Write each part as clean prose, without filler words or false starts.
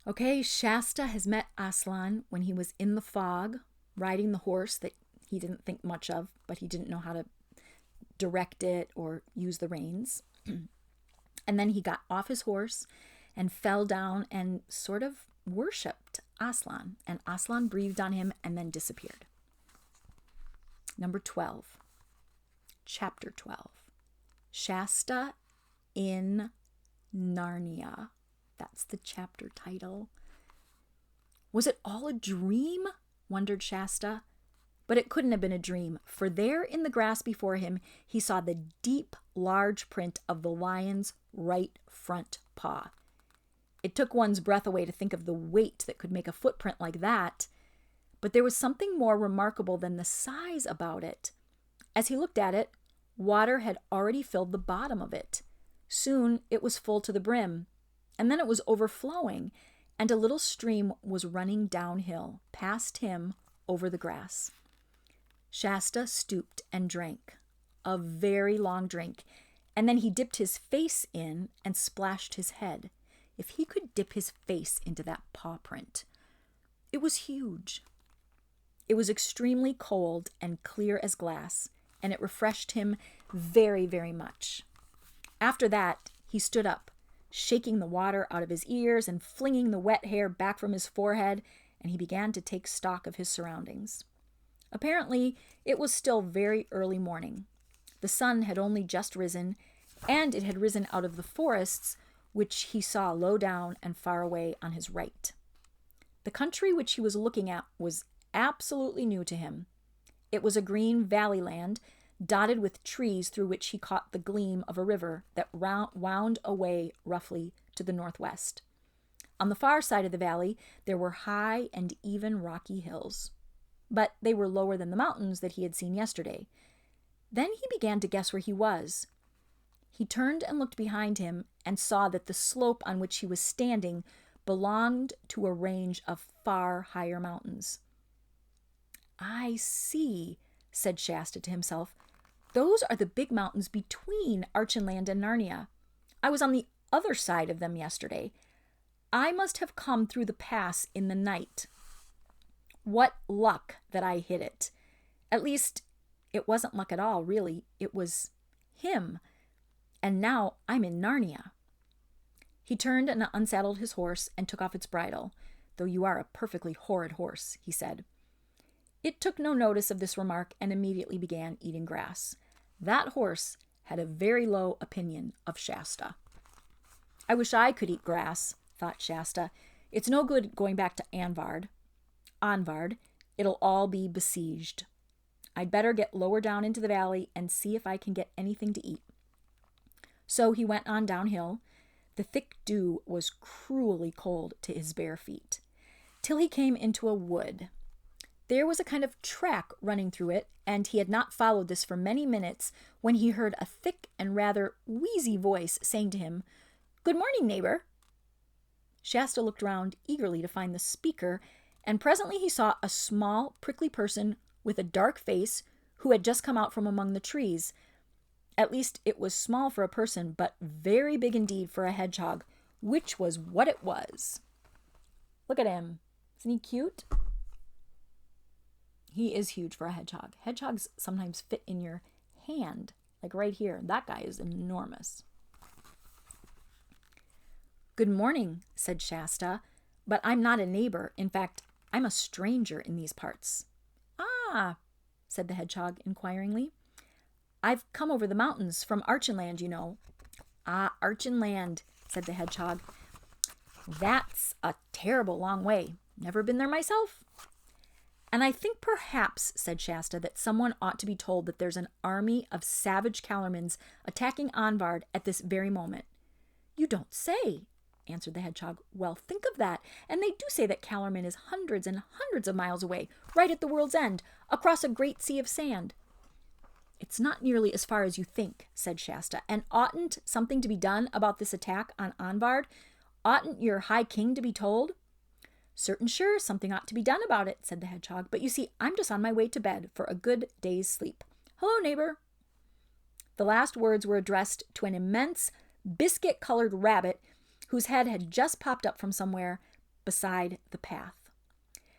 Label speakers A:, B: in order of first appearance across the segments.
A: Okay, Shasta has met Aslan when he was in the fog, riding the horse that he didn't think much of, but he didn't know how to direct it or use the reins. And then he got off his horse and fell down and sort of worshipped Aslan. And Aslan breathed on him and then disappeared. Number 12. Chapter 12. Shasta in Narnia. That's the chapter title. Was it all a dream? Wondered Shasta. But it couldn't have been a dream, for there in the grass before him he saw the deep, large print of the lion's right front paw. It took one's breath away to think of the weight that could make a footprint like that, but there was something more remarkable than the size about it. As he looked at it, water had already filled the bottom of it. Soon it was full to the brim, and then it was overflowing, and a little stream was running downhill past him over the grass. Shasta stooped and drank, a very long drink, and then he dipped his face in and splashed his head. If he could dip his face into that paw print. It was huge. It was extremely cold and clear as glass, and it refreshed him very, very much. After that, he stood up, shaking the water out of his ears and flinging the wet hair back from his forehead, and he began to take stock of his surroundings. Apparently, it was still very early morning. The sun had only just risen, and it had risen out of the forests, which he saw low down and far away on his right. The country which he was looking at was absolutely new to him. It was a green valley land, dotted with trees through which he caught the gleam of a river that wound away roughly to the northwest. On the far side of the valley, there were high and even rocky hills, but they were lower than the mountains that he had seen yesterday. Then he began to guess where he was. He turned and looked behind him and saw that the slope on which he was standing belonged to a range of far higher mountains. I see, said Shasta to himself. Those are the big mountains between Archenland and Narnia. I was on the other side of them yesterday. I must have come through the pass in the night. What luck that I hit it. At least, it wasn't luck at all, really. It was him. And now I'm in Narnia. He turned and unsaddled his horse and took off its bridle. Though you are a perfectly horrid horse, he said. It took no notice of this remark and immediately began eating grass. That horse had a very low opinion of Shasta. I wish I could eat grass, thought Shasta. It's no good going back to Anvard, it'll all be besieged. I'd better get lower down into the valley and see if I can get anything to eat. So he went on downhill. The thick dew was cruelly cold to his bare feet, till he came into a wood. There was a kind of track running through it, and he had not followed this for many minutes when he heard a thick and rather wheezy voice saying to him, "Good morning, neighbor." Shasta looked round eagerly to find the speaker, and presently he saw a small, prickly person with a dark face who had just come out from among the trees. At least it was small for a person, but very big indeed for a hedgehog, which was what it was. Look at him. Isn't he cute? He is huge for a hedgehog. Hedgehogs sometimes fit in your hand, like right here. That guy is enormous. "Good morning," said Shasta, "but I'm not a neighbor. In fact, I'm a stranger in these parts." "Ah," said the hedgehog inquiringly. "I've come over the mountains from Archenland, you know." "Ah, Archenland," said the hedgehog. "That's a terrible long way. Never been there myself." "And I think perhaps," said Shasta, "that someone ought to be told that there's an army of savage Calormans attacking Anvard at this very moment." "You don't say," answered the hedgehog. "Well, think of that. And they do say that Calormen is hundreds and hundreds of miles away, right at the world's end, across a great sea of sand." "It's not nearly as far as you think," said Shasta. "And oughtn't something to be done about this attack on Anvard? Oughtn't your high king to be told?" "Certain sure, something ought to be done about it," said the hedgehog. "But you see, I'm just on my way to bed for a good day's sleep. Hello, neighbor." The last words were addressed to an immense biscuit-colored rabbit whose head had just popped up from somewhere, beside the path.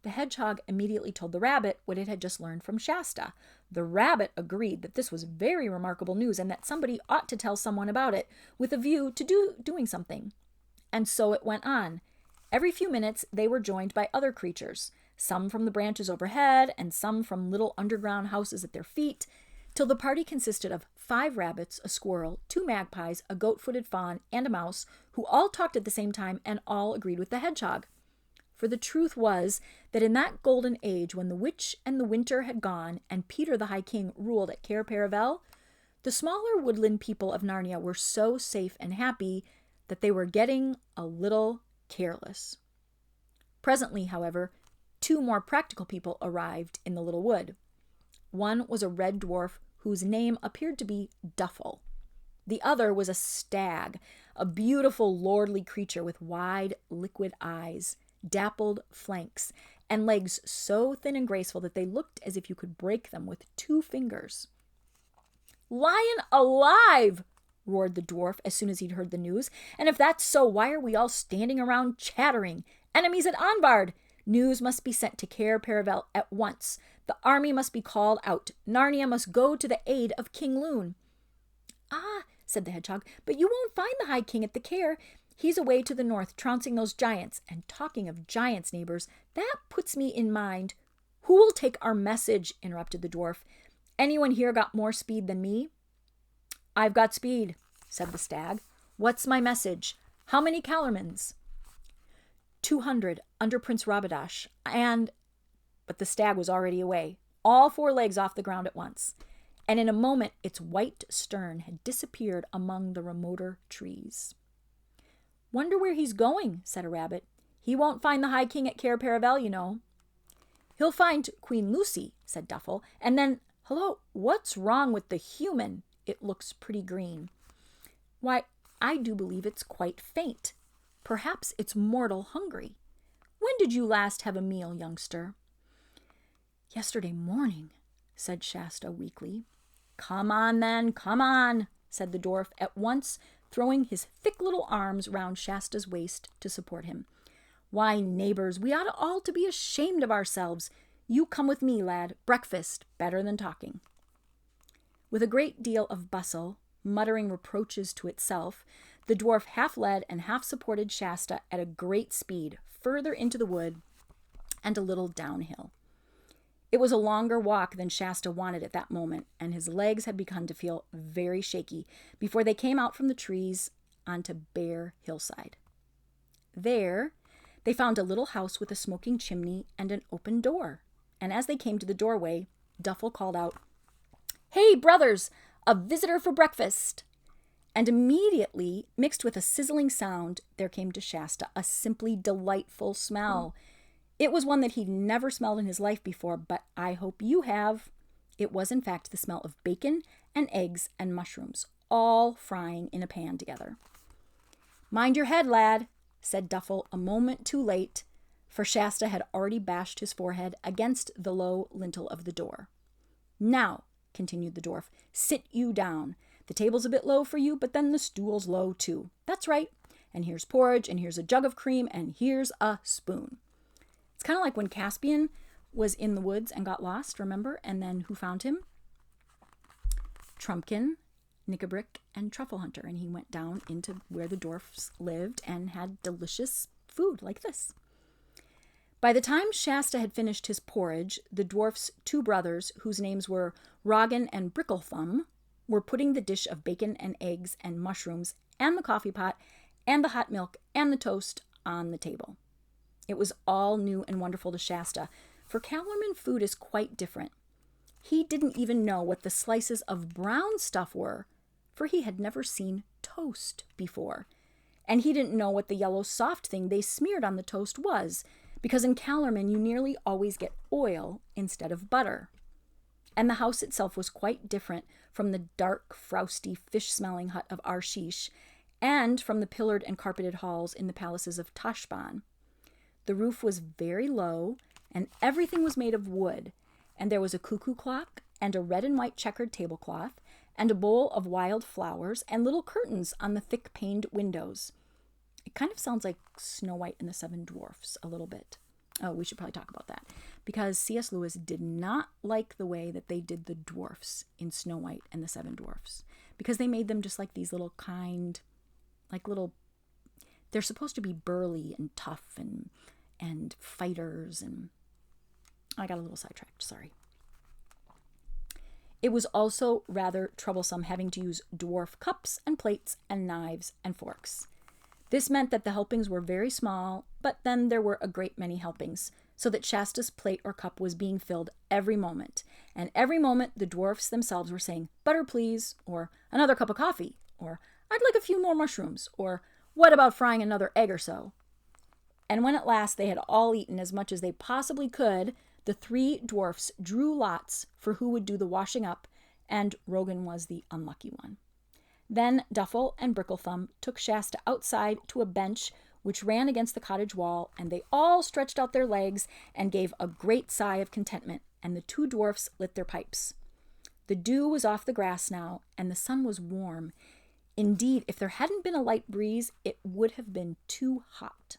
A: The hedgehog immediately told the rabbit what it had just learned from Shasta. The rabbit agreed that this was very remarkable news and that somebody ought to tell someone about it with a view to doing something. And so it went on. Every few minutes they were joined by other creatures, some from the branches overhead and some from little underground houses at their feet, till the party consisted of 5 rabbits, a squirrel, 2 magpies, a goat-footed fawn, and a mouse, who all talked at the same time and all agreed with the hedgehog. For the truth was that in that golden age when the witch and the winter had gone and Peter the High King ruled at Cair Paravel, the smaller woodland people of Narnia were so safe and happy that they were getting a little careless. Presently, however, 2 more practical people arrived in the little wood. One was a red dwarf whose name appeared to be Duffel. The other was a stag, a beautiful lordly creature with wide, liquid eyes, dappled flanks, and legs so thin and graceful that they looked as if you could break them with 2 fingers. "Lion alive!" roared the dwarf as soon as he'd heard the news. "And if that's so, why are we all standing around chattering? Enemies at Anvard! News must be sent to Cair Paravel at once. The army must be called out. Narnia must go to the aid of King Loon." "Ah," said the hedgehog, "but you won't find the High King at the Cair. He's away to the north, trouncing those giants. And talking of giants, neighbors, that puts me in mind—" "Who will take our message?" interrupted the dwarf. "Anyone here got more speed than me?" "I've got speed," said the stag. "What's my message? How many Calormans?" 200 under Prince Rabadash, and—" But the stag was already away, all 4 legs off the ground at once, and in a moment its white stern had disappeared among the remoter trees. "Wonder where he's going," said a rabbit. "He won't find the High King at Cair Paravel, you know." "He'll find Queen Lucy," said Duffel, "and then— Hello, what's wrong with the human? It looks pretty green." "Why, I do believe it's quite faint. Perhaps it's mortal hungry. When did you last have a meal, youngster?" "Yesterday morning," said Shasta weakly. "Come on, then, come on," said the dwarf, at once throwing his thick little arms round Shasta's waist to support him. "Why, neighbors, we ought all to be ashamed of ourselves. You come with me, lad. Breakfast, better than talking." With a great deal of bustle, muttering reproaches to itself, the dwarf half led and half supported Shasta at a great speed further into the wood and a little downhill. It was a longer walk than Shasta wanted at that moment, and his legs had begun to feel very shaky before they came out from the trees onto bare hillside. There, they found a little house with a smoking chimney and an open door, and as they came to the doorway, Duffel called out, "Hey, brothers, a visitor for breakfast!" And immediately, mixed with a sizzling sound, there came to Shasta a simply delightful smell. It was one that he'd never smelled in his life before, but I hope you have. It was, in fact, the smell of bacon and eggs and mushrooms, all frying in a pan together. "Mind your head, lad," said Duffel a moment too late, for Shasta had already bashed his forehead against the low lintel of the door. "Now," continued the dwarf, "sit you down. The table's a bit low for you, but then the stool's low too. That's right. And here's porridge, and here's a jug of cream, and here's a spoon." It's kind of like when Caspian was in the woods and got lost, remember? And then who found him? Trumpkin, Nickabrick, and Truffle Hunter. And he went down into where the dwarfs lived and had delicious food like this. By the time Shasta had finished his porridge, the dwarf's 2 brothers, whose names were Rogan and Bricklethumb, were putting the dish of bacon and eggs and mushrooms and the coffee pot and the hot milk and the toast on the table. It was all new and wonderful to Shasta, for Calorman food is quite different. He didn't even know what the slices of brown stuff were, for he had never seen toast before. And he didn't know what the yellow soft thing they smeared on the toast was, because in Calorman you nearly always get oil instead of butter. And the house itself was quite different from the dark, frowsty, fish-smelling hut of Arshish, and from the pillared and carpeted halls in the palaces of Tashbaan. The roof was very low, and everything was made of wood, and there was a cuckoo clock, and a red and white checkered tablecloth, and a bowl of wild flowers, and little curtains on the thick-paned windows. It kind of sounds like Snow White and the Seven Dwarfs a little bit. Oh, we should probably talk about that. Because C.S. Lewis did not like the way that they did the dwarfs in Snow White and the Seven Dwarfs. Because they made them just like these little they're supposed to be burly and tough and fighters, and I got a little sidetracked, sorry. It was also rather troublesome having to use dwarf cups and plates and knives and forks. This meant that the helpings were very small, but then there were a great many helpings, so that Shasta's plate or cup was being filled every moment. And every moment the dwarfs themselves were saying, "Butter, please," or "Another cup of coffee," or "I'd like a few more mushrooms," or "What about frying another egg or so?" And when at last they had all eaten as much as they possibly could, the three dwarfs drew lots for who would do the washing up, and Rogan was the unlucky one. Then Duffel and Bricklethumb took Shasta outside to a bench which ran against the cottage wall, and they all stretched out their legs and gave a great sigh of contentment, and the two dwarfs lit their pipes. The dew was off the grass now, and the sun was warm. Indeed, if there hadn't been a light breeze, it would have been too hot.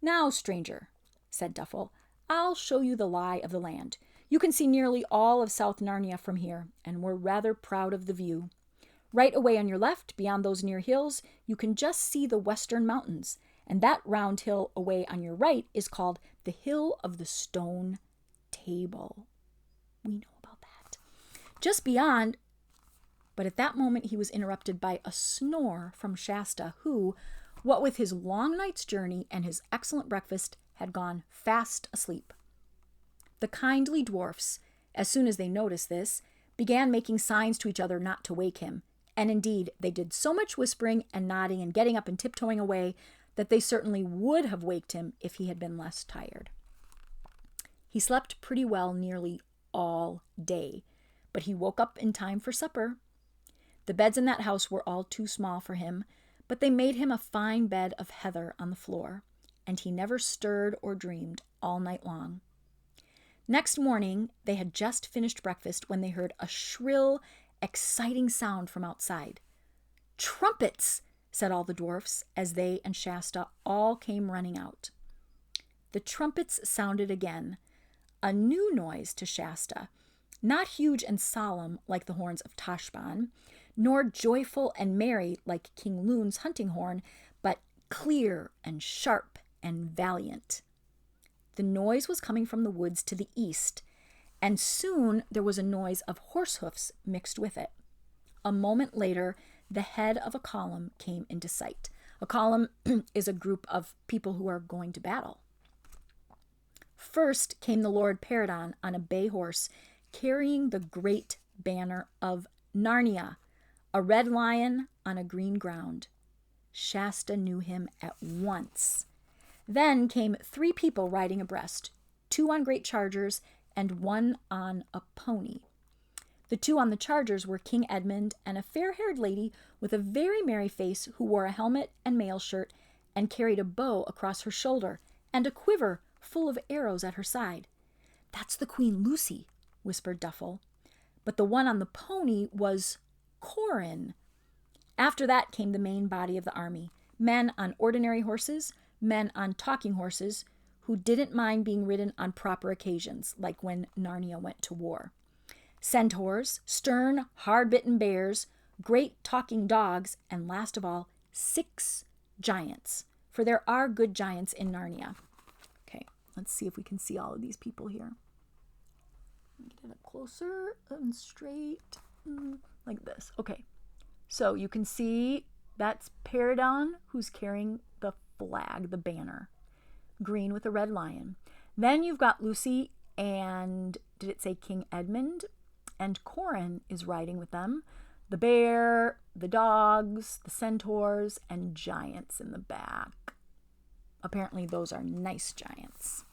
A: "Now, stranger," said Duffel, "I'll show you the lie of the land. You can see nearly all of South Narnia from here, and we're rather proud of the view. Right away on your left, beyond those near hills, you can just see the western mountains, and that round hill away on your right is called the Hill of the Stone Table. We know about that. Just beyond," but at that moment he was interrupted by a snore from Shasta, who, what with his long night's journey and his excellent breakfast, had gone fast asleep. The kindly dwarfs, as soon as they noticed this, began making signs to each other not to wake him, and indeed they did so much whispering and nodding and getting up and tiptoeing away that they certainly would have waked him if he had been less tired. He slept pretty well nearly all day, but he woke up in time for supper. The beds in that house were all too small for him, but they made him a fine bed of heather on the floor, and he never stirred or dreamed all night long. Next morning, they had just finished breakfast when they heard a shrill, exciting sound from outside. "Trumpets!" said all the dwarfs, as they and Shasta all came running out. The trumpets sounded again, a new noise to Shasta, not huge and solemn like the horns of Tashbaan, nor joyful and merry like King Loon's hunting horn, but clear and sharp and valiant. The noise was coming from the woods to the east, and soon there was a noise of horse hoofs mixed with it. A moment later, the head of a column came into sight. A column is a group of people who are going to battle. First came the Lord Peridon on a bay horse, carrying the great banner of Narnia, a red lion on a green ground. Shasta knew him at once. Then came 3 people riding abreast, 2 on great chargers and 1 on a pony. The 2 on the chargers were King Edmund and a fair-haired lady with a very merry face who wore a helmet and mail shirt and carried a bow across her shoulder and a quiver full of arrows at her side. "That's the Queen Lucy," whispered Duffel. But the one on the pony was Corin. After that came the main body of the army, men on ordinary horses, men on talking horses, who didn't mind being ridden on proper occasions, like when Narnia went to war. Centaurs, stern, hard-bitten bears, great talking dogs, and last of all, 6 giants, for there are good giants in Narnia. Okay, let's see if we can see all of these people here. Get it up closer and straight, like this. Okay, so you can see that's Peridon, who's carrying the flag, the banner, green with a red lion. Then you've got Lucy and, did it say King Edmund? And Corin is riding with them. The bear, the dogs, the centaurs, and giants in the back. Apparently those are nice giants.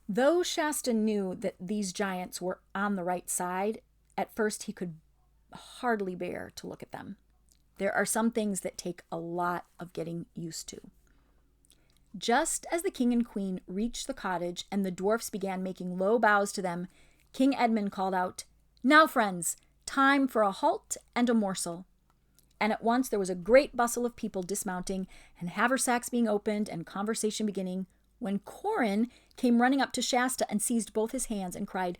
A: Though Shasta knew that these giants were on the right side, at first he could hardly bear to look at them. There are some things that take a lot of getting used to. Just as the king and queen reached the cottage and the dwarfs began making low bows to them, King Edmund called out, "Now, friends, Time for a halt and a morsel. And at once there was a great bustle of people dismounting and haversacks being opened and conversation beginning, when Corin came running up to Shasta and seized both his hands and cried,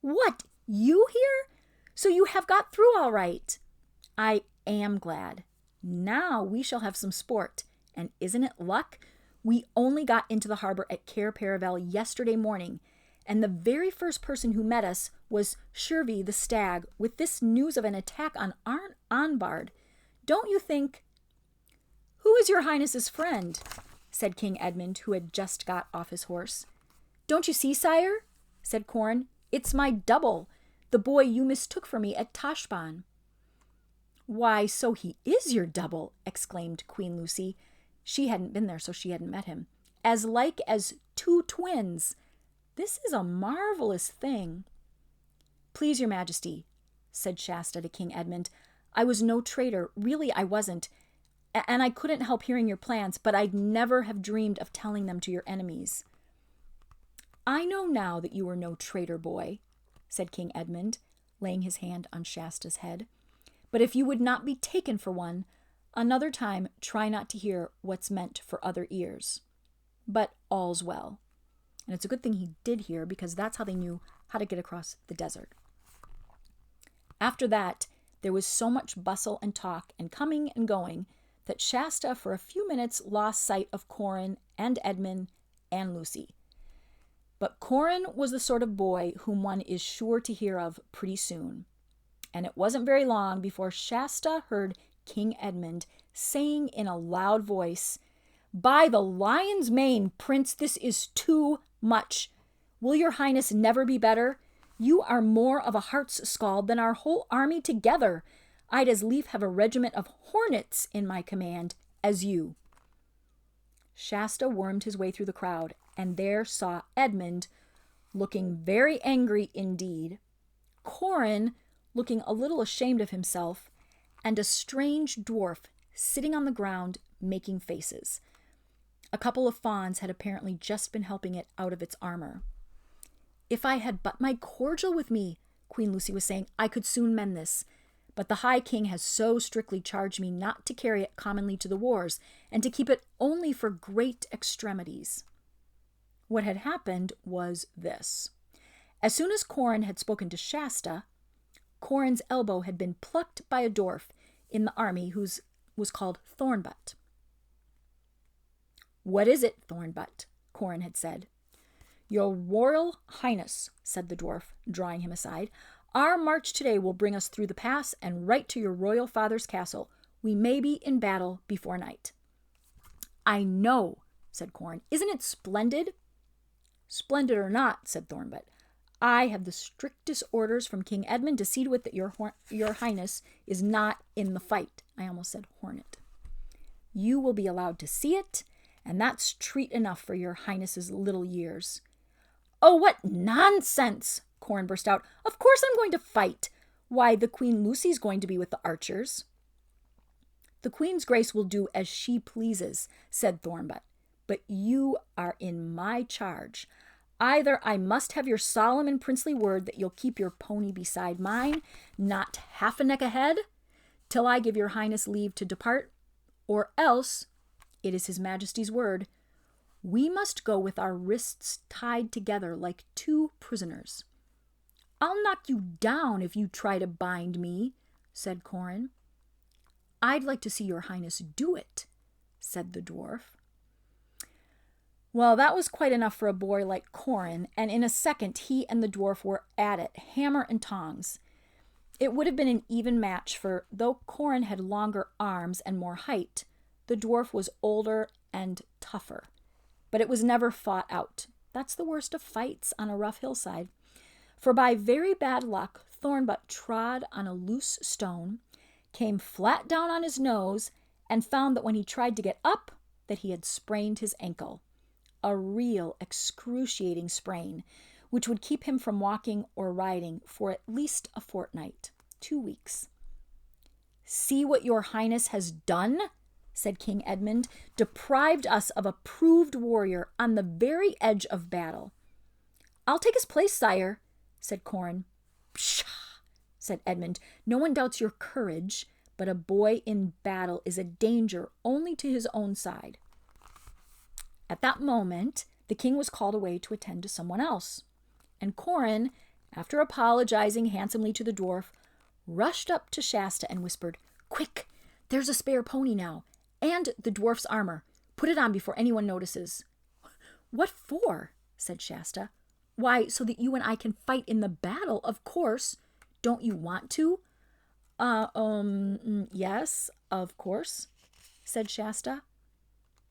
A: "What, you here? So you have got through all right. I am glad. Now we shall have some sport. And isn't it luck? We only got into the harbor at Cair Paravel yesterday morning, and the very first person who met us was Shirvey the stag with this news of an attack on Anbard. Don't you think—" "Who is your highness's friend?" said King Edmund, who had just got off his horse. "Don't you see, sire?" said Corin. "It's my double, the boy you mistook for me at Tashbaan." "Why, so he is your double!" exclaimed Queen Lucy. She hadn't been there, so she hadn't met him. "As like as two twins. This is a marvelous thing." "Please, your majesty," said Shasta to King Edmund, "I was no traitor. Really, I wasn't. And I couldn't help hearing your plans, but I'd never have dreamed of telling them to your enemies." "I know now that you were no traitor, boy," said King Edmund, laying his hand on Shasta's head. "But if you would not be taken for one, another time try not to hear what's meant for other ears. But all's well." And it's a good thing he did hear, because that's how they knew how to get across the desert. After that, there was so much bustle and talk and coming and going that Shasta for a few minutes lost sight of Corin and Edmund and Lucy. But Corin was the sort of boy whom one is sure to hear of pretty soon. And it wasn't very long before Shasta heard King Edmund saying in a loud voice, "By the lion's mane, Prince, this is too much. Will your highness never be better? You are more of a heart's scald than our whole army together. I'd as lief have a regiment of hornets in my command as you." Shasta wormed his way through the crowd, and there saw Edmund looking very angry indeed, Corin looking a little ashamed of himself, and a strange dwarf sitting on the ground making faces. A couple of fawns had apparently just been helping it out of its armor. "If I had but my cordial with me," Queen Lucy was saying, "I could soon mend this. But the High King has so strictly charged me not to carry it commonly to the wars, and to keep it only for great extremities." What had happened was this. As soon as Corin had spoken to Shasta, Corin's elbow had been plucked by a dwarf in the army who was called Thornbutt. "What is it, Thornbutt?" Corin had said. "Your Royal Highness," said the dwarf, drawing him aside, "our march today will bring us through the pass and right to your royal father's castle. We may be in battle before night." "I know," said Corin. "Isn't it splendid?" "Splendid or not," said Thornbutt, "I have the strictest orders from King Edmund to see to it that your highness is not in the fight." I almost said hornet. "You will be allowed to see it, and that's treat enough for your highness's little years." "Oh, what nonsense!" Corin burst out. "Of course I'm going to fight. Why, the Queen Lucy's going to be with the archers." "The Queen's Grace will do as she pleases," said Thornbutt, "but you are in my charge. Either I must have your solemn and princely word that you'll keep your pony beside mine, not half a neck ahead, till I give your highness leave to depart, or else, it is his majesty's word, we must go with our wrists tied together like two prisoners." "I'll knock you down if you try to bind me," said Corin. "I'd like to see your highness do it," said the dwarf. Well, that was quite enough for a boy like Corin, and in a second he and the dwarf were at it, hammer and tongs. It would have been an even match, for though Corin had longer arms and more height, the dwarf was older and tougher. But it was never fought out. That's the worst of fights on a rough hillside. For by very bad luck, Thornbutt trod on a loose stone, came flat down on his nose, and found that when he tried to get up, that he had sprained his ankle. A real excruciating sprain, which would keep him from walking or riding for at least a fortnight, 2 weeks. "See what your highness has done," said King Edmund, "deprived us of a proved warrior on the very edge of battle." "I'll take his place, sire," said Corin. "Pshaw!" said Edmund. "No one doubts your courage, but a boy in battle is a danger only to his own side." At that moment, the king was called away to attend to someone else, and Corin, after apologizing handsomely to the dwarf, rushed up to Shasta and whispered, "Quick, there's a spare pony now, and the dwarf's armor. Put it on before anyone notices." "What for?" said Shasta. "Why, so that you and I can fight in the battle, of course. Don't you want to?" Yes, of course," said Shasta.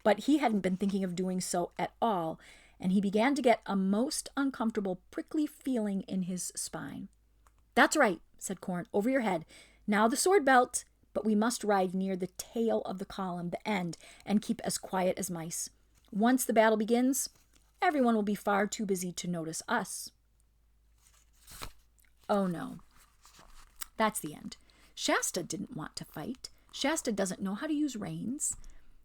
A: But he hadn't been thinking of doing so at all, and he began to get a most uncomfortable, prickly feeling in his spine. "That's right," said Corin. "Over your head. Now the sword belt, but we must ride near the tail of the column, the end, and keep as quiet as mice. Once the battle begins, everyone will be far too busy to notice us." Oh no. That's the end. Shasta didn't want to fight. Shasta doesn't know how to use reins.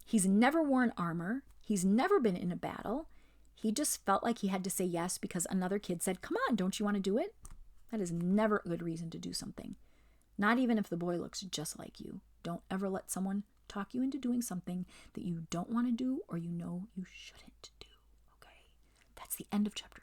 A: He's never worn armor. He's never been in a battle. He just felt like he had to say yes because another kid said, "Come on, don't you want to do it?" That is never a good reason to do something. Not even if the boy looks just like you. Don't ever let someone talk you into doing something that you don't want to do or you know you shouldn't do. Okay? That's the end of chapter